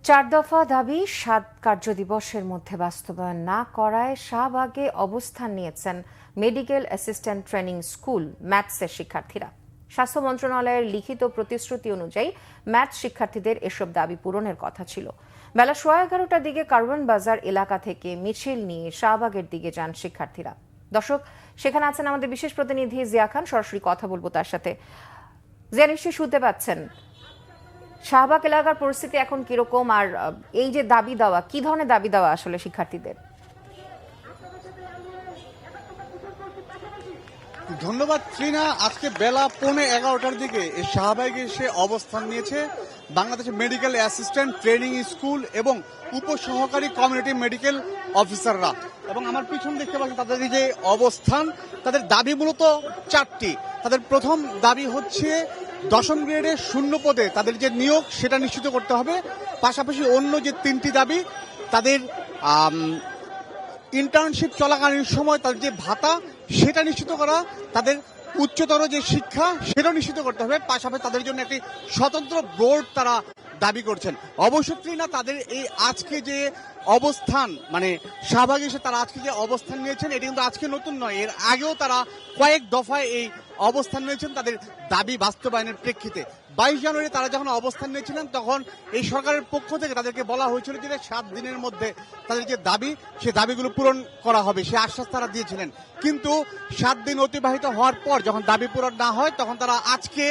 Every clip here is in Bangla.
চার দফা দাবি ৭ কার্যদিবসের মধ্যে বাস্তবায়ন না করায় শাহবাগে অবস্থান নিয়েছেন মেডিকেল অ্যাসিস্ট্যান্ট ট্রেনিং স্কুল ম্যাথসের শিক্ষার্থীরা। স্বাস্থ্য মন্ত্রণালয়ের লিখিত প্রতিশ্রুতি অনুযায়ী ম্যাথস শিক্ষার্থীদের এসব দাবি পূরণের কথা ছিল। বেলা 11:30টার দিকে কারওয়ান বাজার এলাকা থেকে মিছিল নিয়ে শাহবাগের দিকে যান শিক্ষার্থীরা। দর্শক, সেখানে আছেন আমাদের বিশেষ প্রতিনিধি জিয়া খান, সরাসরি কথা বলবো তার সাথে। জিয়া, নিশ্চয়ই শুনতে পাচ্ছেন, শাহবাগ এলাকার পরিস্থিতি এখন কিরকম, আর এই যে দাবি দেওয়া, কি ধরনের দাবি দেওয়া আসলে শিক্ষার্থীদের? ধন্যবাদ ট্রিনা। আজকে বেলা 11:15টার দিকে এই শাহবাগে এসে অবস্থান নিয়েছে Bangladesh medical assistant training school এবং উপসহকারী কমিউনিটি মেডিকেল অফিসাররা। এবং আমার পিছন দেখতে পাচ্ছি তাদের যে অবস্থান, তাদের দাবি মূলত 4টি। তাদের প্রথম দাবি হচ্ছে 10ম গ্রেডের শূন্য পদে তাদের যে নিয়োগ সেটা নিশ্চিত করতে হবে। পাশাপাশি অন্য যে 3টি দাবি, তাদের ইন্টার্নশিপ চলাকালীন সময় তাদের যে ভাতা সেটা নিশ্চিত করা, তাদের উচ্চতর যে শিক্ষা সেটাও নিশ্চিত করতে হবে। পাশাপাশি তাদের জন্য একটি স্বতন্ত্র বোর্ড তারা দাবি করছেন। অবশ্যই না, তাদের এই আজকে যে অবস্থান, মানে শাহবাগে এসে তারা আজকে যে অবস্থান নিয়েছেন, এটি কিন্তু আজকে নতুন নয়, এর আগেও তারা কয়েক দফায় এই অবস্থান নিয়েছেন তাদের দাবি বাস্তবায়নের প্রেক্ষিতে। 22 জানুয়ারি তারা যখন অবস্থান নিয়েছিলেন তখন এই সরকারের পক্ষ থেকে তাদেরকে বলা হয়েছিল যে 7 দিনের মধ্যে তাদের যে দাবি, সে দাবিগুলো পূরণ করা হবে, সে আশ্বাস তারা দিয়েছিলেন। কিন্তু 7 দিন অতিবাহিত হওয়ার পর যখন দাবি পূরণ না হয়, তখন তারা আজকে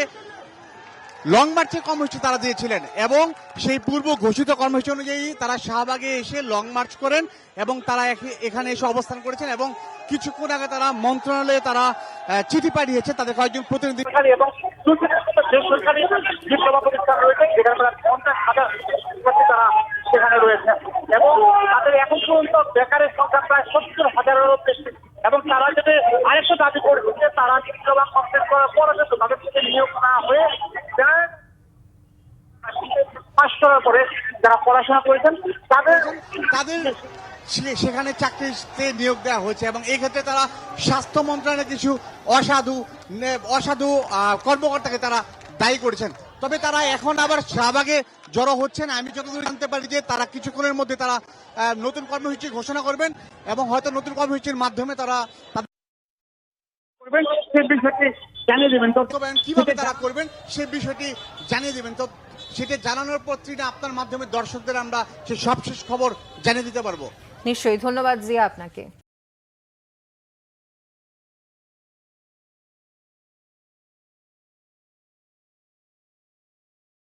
লং মার্চের কর্মসূচি তারা দিয়েছিলেন এবং সেই পূর্ব ঘোষিত কর্মসূচি অনুযায়ী তারা শাহবাগে এসে লং মার্চ করেন এবং তারা এখানে এসে অবস্থান করেছেন। এবং কিছুক্ষণ আগে তারা মন্ত্রণালয়ে তারা চিঠি পাঠিয়েছে তাদের কয়েকজন প্রতিনিধি এবং যে সরকারি ডিপ্লোমা প্রতিষ্ঠান রয়েছে যেখানে প্রায় 50,000 শিক্ষার্থী তারা সেখানে রয়েছে এবং তাদের এখন পর্যন্ত বেকারের সংখ্যা প্রায় 70,000-এরও বেশি। এবং তারা যদি আরেকটা দাবি করছে, তারা ডিপ্লোমা কমপ্লিট করার পরে কিন্তু তাদের থেকে নিয়োগ না হয়ে পাশ করার পরে যারা পড়াশোনা করেছেন তাদের সেখানে চাকরিতে নিয়োগ দেওয়া হয়েছে। এবং এই ক্ষেত্রে তারা স্বাস্থ্য মন্ত্রণালয়ের কিছু অসাধু কর্মকর্তাকে তারা দায়ী করেছেন। তবে তারা এখন আবার শাহবাগে জড়ো হচ্ছেন। আমি যতদূর জানতে পারি যে তারা কিছুক্ষণের মধ্যে তারা নতুন কর্মসূচি ঘোষণা করবেন এবং হয়তো নতুন কর্মসূচির মাধ্যমে তারা করবেন সেই বিষয়টি জানিয়ে দেবেন। কিভাবে তারা করবেন সেই বিষয়টি জানিয়ে দেবেন। তো সেটা জানানোর পর আপনার মাধ্যমে দর্শকদের আমরা সেই সবশেষ খবর জানিয়ে দিতে পারবো। নিশ্চয়ই, ধন্যবাদ জিয়া আপনাকে।